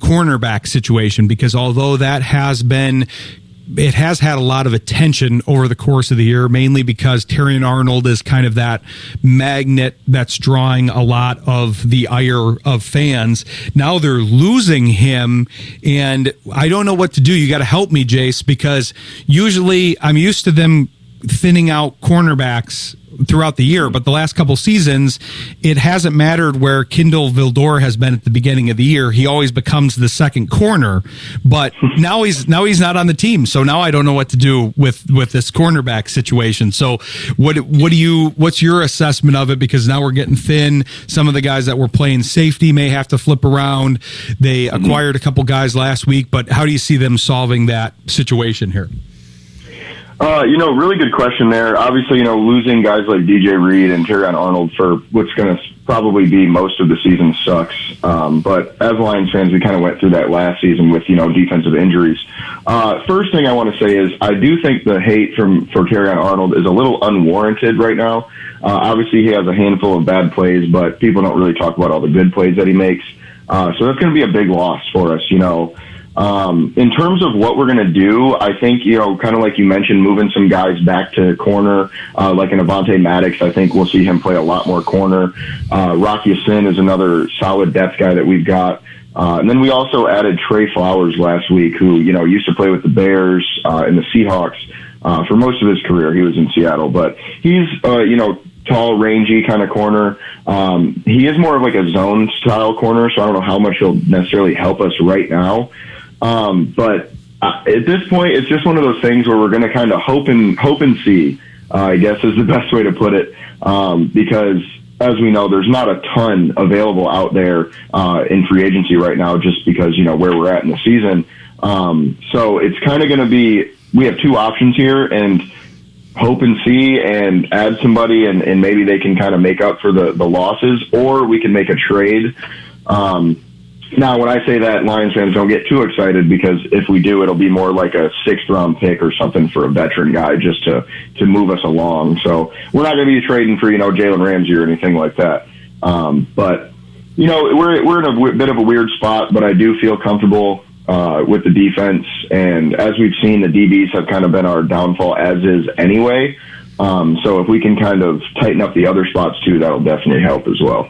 cornerback situation, because although that has had a lot of attention over the course of the year, mainly because Terrion Arnold is kind of that magnet that's drawing a lot of the ire of fans. Now they're losing him, and I don't know what to do. You got to help me, Jace, because usually I'm used to them thinning out cornerbacks throughout the year, but the last couple seasons, it hasn't mattered where Kindle Vildor has been at the beginning of the year. He always becomes the second corner, but now he's not on the team. So now I don't know what to do with this cornerback situation. So what's your assessment of it? Because now we're getting thin. Some of the guys that were playing safety may have to flip around. They acquired a couple guys last week, but how do you see them solving that situation here? Really good question there. Obviously, losing guys like DJ Reed and Terrion Arnold for what's going to probably be most of the season sucks. But as Lions fans, we kind of went through that last season with, defensive injuries. First thing I want to say is I do think the hate for Terrion Arnold is a little unwarranted right now. Obviously, he has a handful of bad plays, but people don't really talk about all the good plays that he makes. So that's going to be a big loss for us, In terms of what we're going to do, I think, kind of like you mentioned, moving some guys back to corner, like an Avonte Maddox, I think we'll see him play a lot more corner. Rocky Sin is another solid depth guy that we've got. And then we also added Trey Flowers last week, who, used to play with the Bears and the Seahawks for most of his career. He was in Seattle, but he's, tall, rangy kind of corner. He is more of like a zone style corner, so I don't know how much he'll necessarily help us right now. But at this point, it's just one of those things where we're going to kind of hope and see, I guess is the best way to put it. Because as we know, there's not a ton available out there, in free agency right now, just because, where we're at in the season. So it's kind of going to be, we have two options here, and hope and see and add somebody and maybe they can kind of make up for the losses, or we can make a trade. Now, when I say that, Lions fans don't get too excited, because if we do, it'll be more like a 6th-round pick or something for a veteran guy just to move us along. So we're not going to be trading for, Jalen Ramsey or anything like that. But, we're in a bit of a weird spot, but I do feel comfortable with the defense. And as we've seen, the DBs have kind of been our downfall as is anyway. So if we can kind of tighten up the other spots too, that'll definitely help as well.